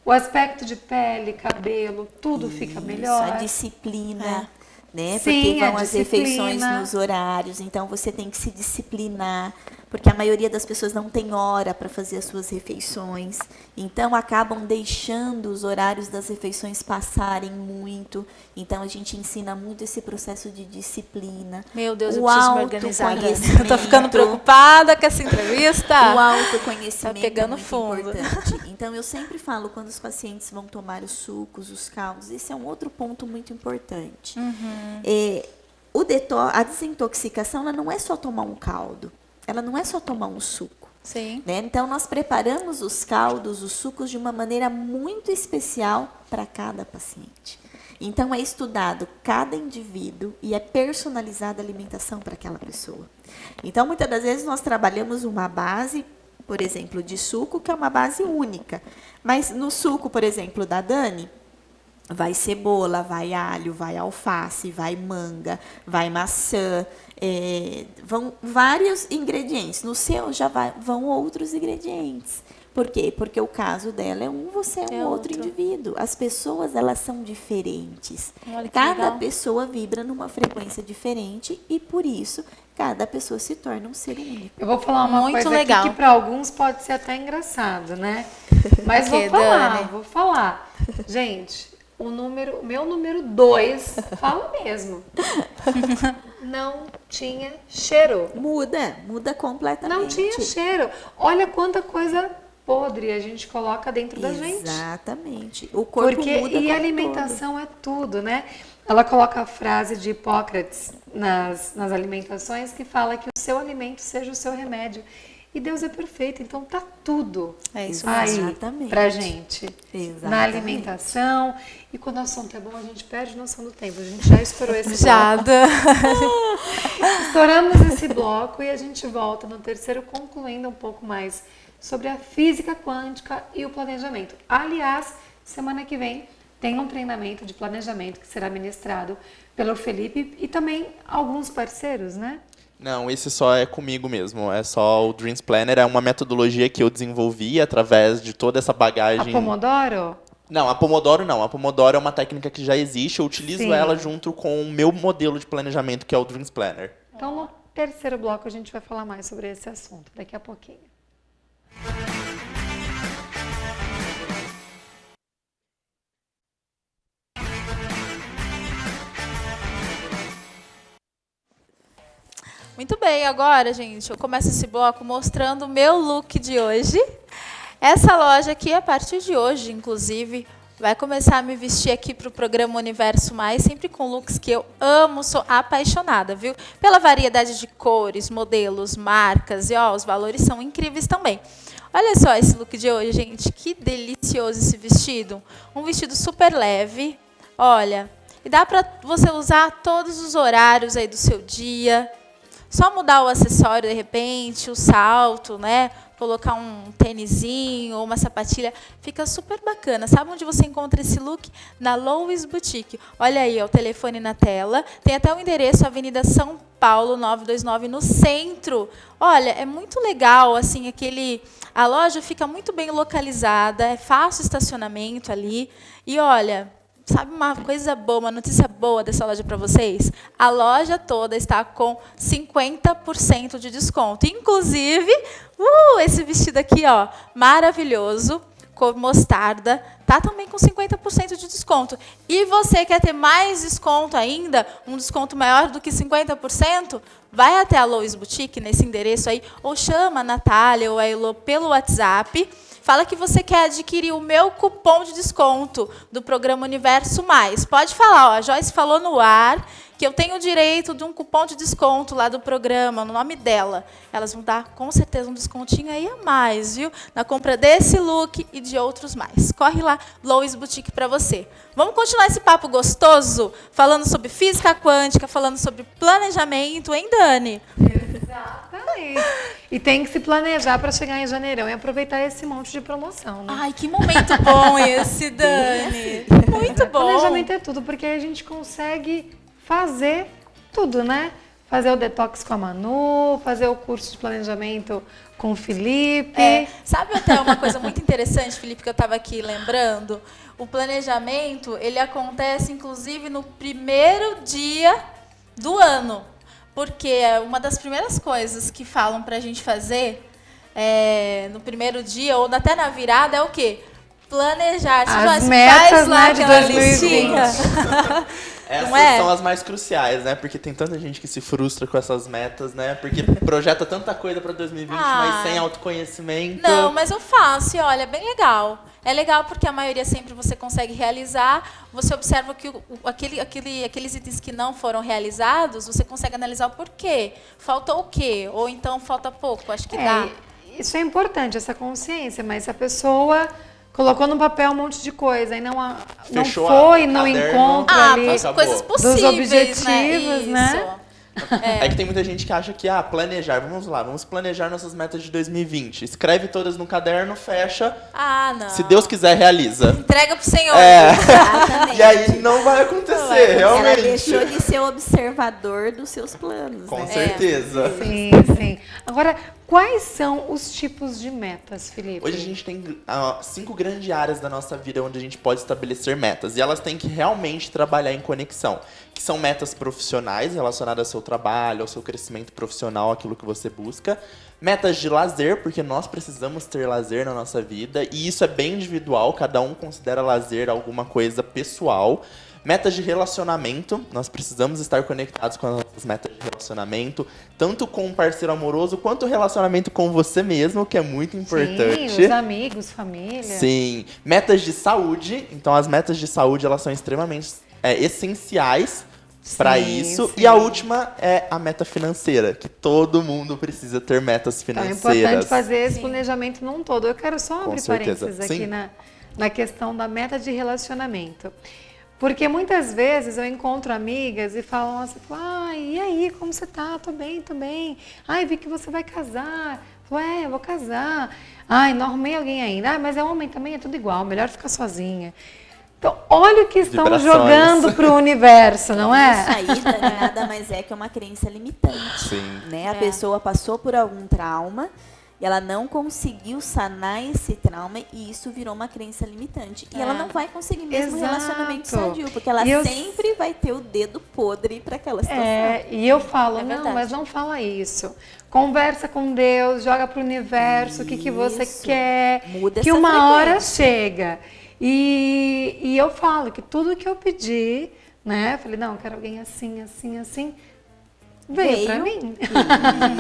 o aspecto de pele, cabelo, tudo fica melhor. A disciplina, né? Sim, Porque vão a as refeições disciplina. nos horários, então você tem que se disciplinar, porque a maioria das pessoas não tem hora para fazer as suas refeições, então acabam deixando os horários das refeições passarem muito. Então a gente ensina muito esse processo de disciplina. Meu Deus, eu o preciso me organizar. autoconhecimento. Eu tô ficando preocupada com essa entrevista. O autoconhecimento Tá pegando é muito fundo. importante. Então, eu sempre falo, quando os pacientes vão tomar os sucos, os caldos, esse é um outro ponto muito importante. A desintoxicação, ela não é só tomar um caldo, ela não é só tomar um suco. Sim. Né? Então, nós preparamos os caldos, os sucos, de uma maneira muito especial para cada paciente. Então, é estudado cada indivíduo e é personalizada a alimentação para aquela pessoa. Então, muitas das vezes, nós trabalhamos uma base, por exemplo, de suco, que é uma base única. Mas no suco, por exemplo, da Dani, vai cebola, vai alho, vai alface, vai manga, vai maçã, vão vários ingredientes. No seu já vão outros ingredientes. Por quê? Porque o caso dela é um, você é um outro indivíduo. As pessoas, elas são diferentes. Olha que Cada legal. pessoa vibra numa frequência diferente e, por isso, cada pessoa se torna um ser único. Eu vou falar uma Muito coisa legal. aqui que para alguns pode ser até engraçado, né? Mas Ok, vou Dani. falar. Gente, meu número 2 fala mesmo. Não tinha cheiro. Muda completamente. Não tinha cheiro. Olha quanta coisa podre a gente coloca dentro da gente. Exatamente. O corpo Porque, muda e como a alimentação é tudo, né? Ela coloca a frase de Hipócrates nas alimentações que fala que o seu alimento seja o seu remédio. E Deus é perfeito, então tá tudo É isso aí Exatamente. pra gente. Exatamente. Na alimentação. E quando o assunto é bom, a gente perde noção do tempo. A gente já estourou esse bloco. Jada. Estouramos esse bloco e a gente volta no terceiro, concluindo um pouco mais sobre a física quântica e o planejamento. Aliás, semana que vem tem um treinamento de planejamento que será ministrado pelo Felipe e também alguns parceiros, né? Não, esse só é comigo mesmo. É só o Dreams Planner. É uma metodologia que eu desenvolvi através de toda essa A bagagem. Pomodoro? Não, a Pomodoro não. A Pomodoro é uma técnica que já existe. Eu utilizo Sim. ela junto com o meu modelo de planejamento, que é o Dreams Planner. Então, no terceiro bloco, a gente vai falar mais sobre esse assunto, daqui a pouquinho. Muito bem, agora, gente, eu começo esse bloco mostrando o meu look de hoje. Essa loja aqui, a partir de hoje, inclusive, vai começar a me vestir aqui para o programa Universo Mais, sempre com looks que eu amo, sou apaixonada, viu? Pela variedade de cores, modelos, marcas, e ó, os valores são incríveis também. Olha só esse look de hoje, gente, que delicioso esse vestido. Um vestido super leve, olha, e dá para você usar todos os horários aí do seu dia. Só mudar o acessório, de repente, o salto, né? colocar um tênisinho ou uma sapatilha, fica super bacana. Sabe onde você encontra esse look? Na Lois Boutique. Olha aí, ó, o telefone na tela. Tem até o endereço, Avenida São Paulo, 929, no centro. Olha, é muito legal, assim, a loja fica muito bem localizada, é fácil estacionamento ali. E olha, sabe uma coisa boa, uma notícia boa dessa loja para vocês? A loja toda está com 50% de desconto. Inclusive, esse vestido aqui, ó, maravilhoso, cor mostarda, tá também com 50% de desconto. E você quer ter mais desconto ainda, um desconto maior do que 50%? Vai até a Lois Boutique, nesse endereço aí, ou chama a Natália ou a Elô pelo WhatsApp. Fala que você quer adquirir o meu cupom de desconto do programa Universo Mais. Pode falar, ó, a Joyce falou no ar que eu tenho o direito de um cupom de desconto lá do programa, no nome dela. Elas vão dar, com certeza, um descontinho aí a mais, viu? Na compra desse look e de outros mais. Corre lá, Lois Boutique, para você. Vamos continuar esse papo gostoso? Falando sobre física quântica, falando sobre planejamento, hein, Dani? Exatamente. E tem que se planejar para chegar em janeirão e aproveitar esse monte de promoção, né? Ai, que momento bom esse, Dani. Muito bom. Planejamento é tudo, porque aí a gente consegue fazer tudo, né? Fazer o detox com a Manu, fazer o curso de planejamento com o Felipe. Sabe até uma coisa muito interessante, Felipe, que eu estava aqui lembrando? O planejamento, ele acontece, inclusive, no primeiro dia do ano. Porque uma das primeiras coisas que falam para a gente fazer no primeiro dia, ou até na virada, é o quê? Planejar. As metas, faz lá né, de aquela 2020. listinha. Essas Não é? são as mais cruciais, né? Porque tem tanta gente que se frustra com essas metas, né? Porque projeta tanta coisa para 2020, mas sem autoconhecimento. Não, mas eu faço e olha, é bem legal. É legal porque a maioria sempre você consegue realizar. Você observa que aqueles itens que não foram realizados, você consegue analisar o porquê. Faltou o quê? Ou então falta pouco, acho que dá. Isso é importante, essa consciência, mas se a pessoa colocou no papel um monte de coisa e não Fechou foi o no caderno. encontro ali acabou. Coisas possíveis, dos objetivos, né? Isso. É que tem muita gente que acha que, planejar, vamos planejar nossas metas de 2020. Escreve todas no caderno, fecha. Não. Se Deus quiser, realiza. Entrega pro Senhor. Exatamente. E aí não vai acontecer, realmente. Ela deixou de ser observador dos seus planos, Com né? certeza. Sim, sim. Agora, quais são os tipos de metas, Felipe? Hoje a gente tem 5 grandes áreas da nossa vida onde a gente pode estabelecer metas. E elas têm que realmente trabalhar em conexão. Que são metas profissionais relacionadas ao seu trabalho, ao seu crescimento profissional, aquilo que você busca. Metas de lazer, porque nós precisamos ter lazer na nossa vida. E isso é bem individual, cada um considera lazer alguma coisa pessoal. Metas de relacionamento, nós precisamos estar conectados com as nossas metas de relacionamento, tanto com um parceiro amoroso, quanto o relacionamento com você mesmo, que é muito importante. Sim, os amigos, família. Sim. Metas de saúde, então as metas de saúde, elas são extremamente essenciais para isso. sim. E a última é a meta financeira, que todo mundo precisa ter metas Então é financeiras. importante fazer esse planejamento num todo. Eu quero só abrir certeza. parênteses aqui Sim. na questão da meta de relacionamento. Porque muitas vezes eu encontro amigas e falam assim, e aí, como você tá? Tô bem, tô bem. Ai, vi que você vai casar. Eu vou casar. Ai, não arrumei alguém ainda. Mas é homem também, é tudo igual, melhor ficar sozinha. Então, olha o que estão Vibrações. jogando pro universo, não é? Isso aí, Dani, nada mais é que uma crença limitante. Sim. Né? A pessoa passou por algum trauma e ela não conseguiu sanar esse trauma e isso virou uma crença limitante. E ela não vai conseguir mesmo um Exato. relacionamento sadio, porque ela E eu- sempre vai ter o dedo podre para aquela situação. E eu falo, não, verdade. mas não fala isso. Conversa com Deus, joga pro universo o que você Isso. quer, Muda que essa uma hora frequência. chega. E eu falo que tudo que eu pedi, né? Falei, não, eu quero alguém assim, assim, assim. Veio pra mim.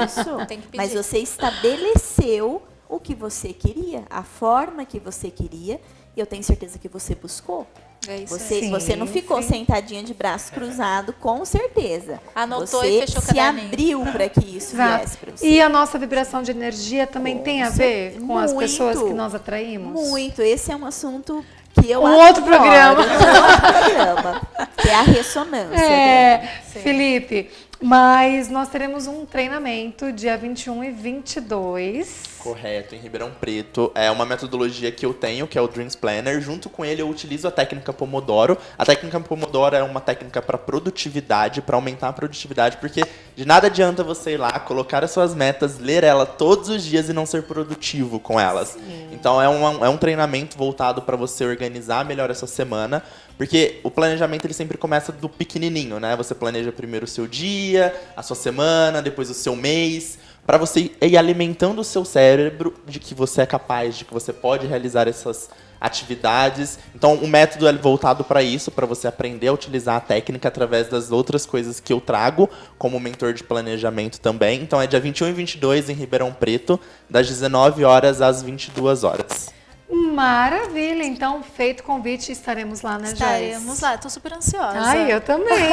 Isso. Tem que pedir. Mas você estabeleceu o que você queria, a forma que você queria, e eu tenho certeza que você buscou. É isso aí. Sim, Você não ficou sim. sentadinha de braço cruzado, com certeza. Anotou você e fechou o se caderninho. abriu para que isso Exato. viesse para você. E a nossa vibração de energia também tem a ver com as Muito. pessoas que nós atraímos? Muito. Esse é um assunto que eu Um outro programa. Um outro programa. Que é a ressonância. É, Sim. Felipe, Mas nós teremos um treinamento dia 21 e 22. Correto, em Ribeirão Preto. É uma metodologia que eu tenho, que é o Dreams Planner. Junto com ele, eu utilizo a técnica Pomodoro. A técnica Pomodoro é uma técnica para produtividade, para aumentar a produtividade, porque de nada adianta você ir lá, colocar as suas metas, ler ela todos os dias e não ser produtivo com elas. Sim. Então, é um treinamento voltado para você organizar melhor essa semana, porque o planejamento ele sempre começa do pequenininho, né? Você planeja primeiro o seu dia, a sua semana, depois o seu mês, para você ir alimentando o seu cérebro de que você é capaz, de que você pode realizar essas atividades. Então, o método é voltado para isso, para você aprender a utilizar a técnica através das outras coisas que eu trago, como mentor de planejamento também. Então, é dia 21 e 22 em Ribeirão Preto, das 19 horas às 22 horas. Maravilha, então feito o convite, estaremos lá, né, Joyce? Estaremos lá, tô super ansiosa. Ai, eu também.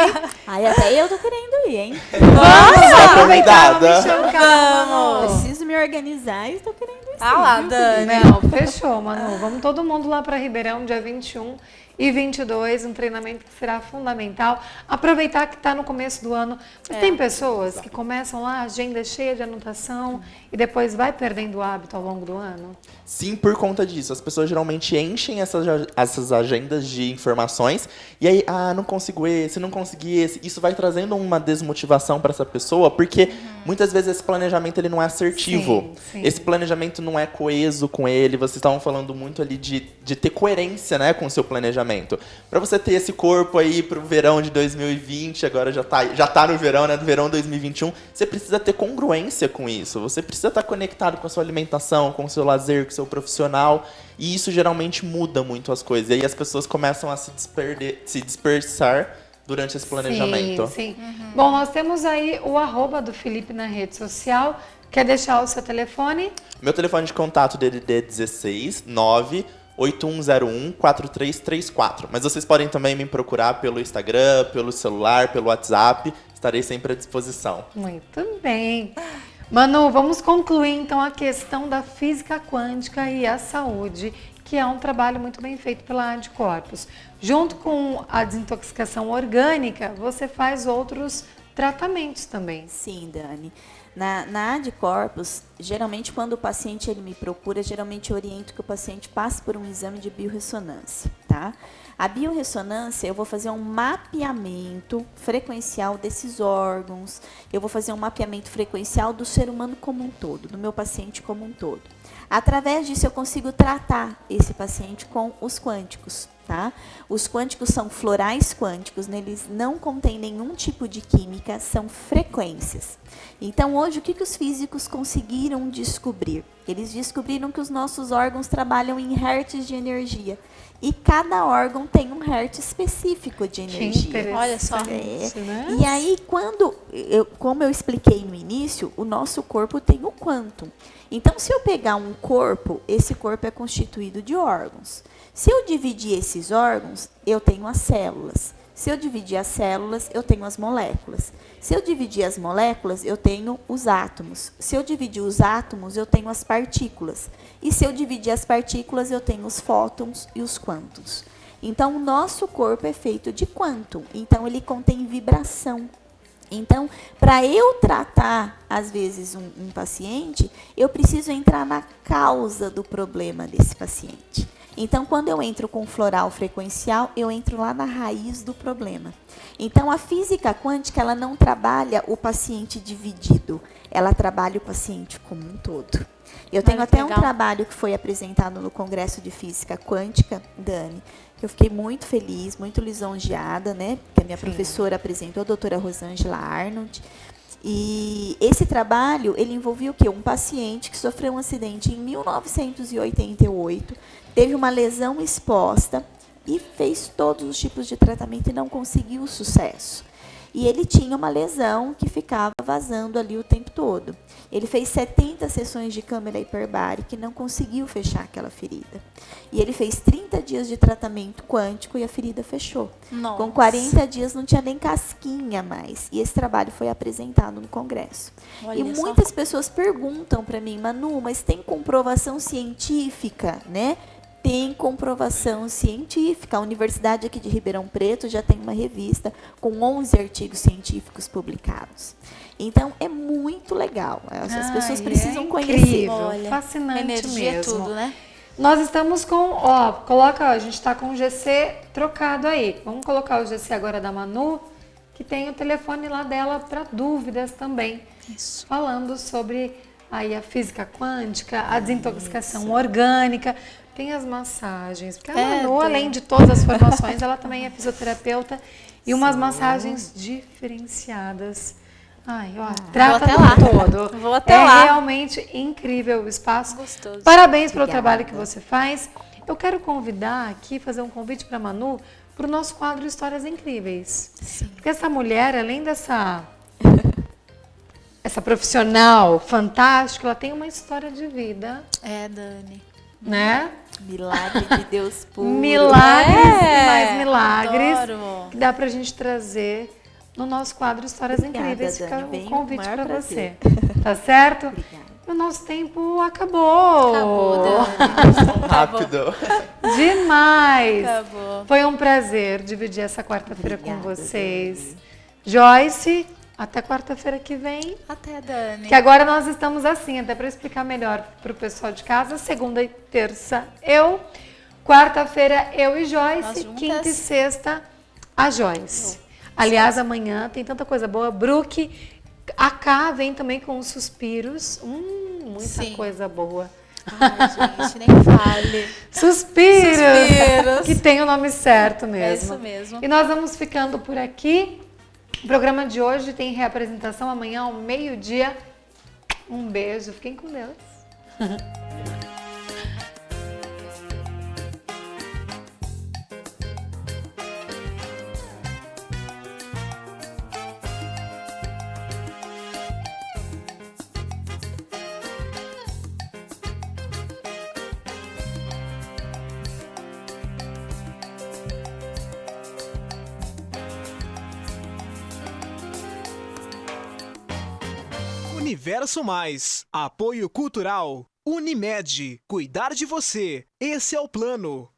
Ai, até eu tô querendo ir, hein? Vamos aproveitar, vamos chocar, Manu. Preciso me organizar e tô querendo ir. Ah lá, viu, Dani. Não, fechou, Manu. Vamos todo mundo lá para Ribeirão, dia 21 e 22, um treinamento que será fundamental. Aproveitar que está no começo do ano. Tem pessoas que começam lá, agenda cheia de anotação, e depois vai perdendo o hábito ao longo do ano? Sim, por conta disso. As pessoas geralmente enchem essas agendas de informações e aí, não consigo esse, não consegui esse. Isso vai trazendo uma desmotivação para essa pessoa, porque muitas vezes esse planejamento ele não é assertivo. Sim. Esse planejamento não é coeso com ele. Vocês estavam falando muito ali de ter coerência, né, com o seu planejamento. Para você ter esse corpo aí pro verão de 2020, agora já tá no verão, né, do verão 2021, você precisa ter congruência com isso. Você precisa estar conectado com a sua alimentação, com o seu lazer, com o seu profissional, e isso geralmente muda muito as coisas. E aí as pessoas começam a se dispersar durante esse planejamento. Sim. Bom, nós temos aí o @ do Felipe na rede social. Quer deixar o seu telefone? Meu telefone de contato DDD é 16 98101 4334. Mas vocês podem também me procurar pelo Instagram, pelo celular, pelo WhatsApp. Estarei sempre à disposição. Muito bem. Manu, vamos concluir então a questão da física quântica e a saúde, que é um trabalho muito bem feito pela Adcorpus. Junto com a desintoxicação orgânica, você faz outros tratamentos também. Sim, Dani. Na Adcorpus, geralmente quando o paciente ele me procura, geralmente eu oriento que o paciente passe por um exame de biorressonância, tá? A biorressonância, eu vou fazer um mapeamento frequencial desses órgãos, eu vou fazer um mapeamento frequencial do ser humano como um todo, do meu paciente como um todo. Através disso, eu consigo tratar esse paciente com os quânticos, tá? Os quânticos são florais quânticos, neles não contém nenhum tipo de química, são frequências. Então, hoje, o que os físicos conseguiram descobrir? Eles descobriram que os nossos órgãos trabalham em hertz de energia. E cada órgão tem um hertz específico de energia. Olha só. Né? E aí, como eu expliquei no início, o nosso corpo tem o quântum. Então, se eu pegar um corpo, esse corpo é constituído de órgãos. Se eu dividir esses órgãos, eu tenho as células. Se eu dividir as células, eu tenho as moléculas. Se eu dividir as moléculas, eu tenho os átomos. Se eu dividir os átomos, eu tenho as partículas. E se eu dividir as partículas, eu tenho os fótons e os quântons. Então, o nosso corpo é feito de quântum. Então, ele contém vibração. Então, para eu tratar, às vezes, um paciente, eu preciso entrar na causa do problema desse paciente. Então, quando eu entro com floral frequencial, eu entro lá na raiz do problema. Então, a física quântica, ela não trabalha o paciente dividido, ela trabalha o paciente como um todo. Eu tenho até um trabalho que foi apresentado no Congresso de Física Quântica, Dani, que eu fiquei muito feliz, muito lisonjeada, né? Que a minha professora apresentou, a doutora Rosângela Arnold. E esse trabalho, ele envolvia o quê? Um paciente que sofreu um acidente em 1988, teve uma lesão exposta e fez todos os tipos de tratamento e não conseguiu sucesso. E ele tinha uma lesão que ficava vazando ali o tempo todo. Ele fez 70 sessões de câmera hiperbárica e não conseguiu fechar aquela ferida. E ele fez 30 dias de tratamento quântico e a ferida fechou. Nossa. Com 40 dias não tinha nem casquinha mais. E esse trabalho foi apresentado no Congresso. Olha e só. muitas pessoas perguntam para mim, Manu, mas tem comprovação científica, né? tem comprovação científica. A Universidade aqui de Ribeirão Preto já tem uma revista com 11 artigos científicos publicados. Então, é muito legal. As pessoas precisam conhecer. Incrível, Olha, fascinante energia mesmo. tudo, né? Nós estamos com, coloca, a gente está com o GC trocado aí. Vamos colocar o GC agora da Manu, que tem o telefone lá dela para dúvidas também. Isso. Falando sobre aí a física quântica, a desintoxicação orgânica, tem as massagens. Porque a Manu, tem. além de todas as formações, ela também é fisioterapeuta e umas massagens diferenciadas. Ai, trata até do lá. todo. Vou até lá. É realmente incrível o espaço. Gostoso. Parabéns pelo Obrigada. trabalho que você faz. Eu quero convidar aqui, fazer um convite para a Manu, para o nosso quadro Histórias Incríveis. Sim. Porque essa mulher, além dessa essa profissional fantástica, ela tem uma história de vida, É, Dani. né? Milagre de Deus puro. Milagres e mais milagres Adoro. que dá pra gente trazer no nosso quadro Histórias Obrigada, Incríveis. Fica Dani. um Vem, convite maior para prazer. você. Tá certo? Obrigada. E o nosso tempo acabou. Acabou, Dani. Tão rápido. Demais. Acabou. Foi um prazer dividir essa quarta-feira com Obrigada, vocês. Dani. Joyce, até quarta-feira que vem. Até, Dani. Que agora nós estamos assim, até para explicar melhor para o pessoal de casa. Segunda e terça, eu. Quarta-feira, eu e Nós Joyce. juntas. Quinta e sexta, a Joyce. Aliás, amanhã tem tanta coisa boa. Brook, a Cá vem também com os suspiros. Muita Sim. coisa boa. Ai, gente, nem fale. Suspiros! Suspiros. Que tem o nome certo É mesmo. isso mesmo. E nós vamos ficando por aqui. O programa de hoje tem reapresentação amanhã ao meio-dia. Um beijo, fiquem com Deus. Universo Mais. Apoio Cultural. Unimed. Cuidar de você. Esse é o plano.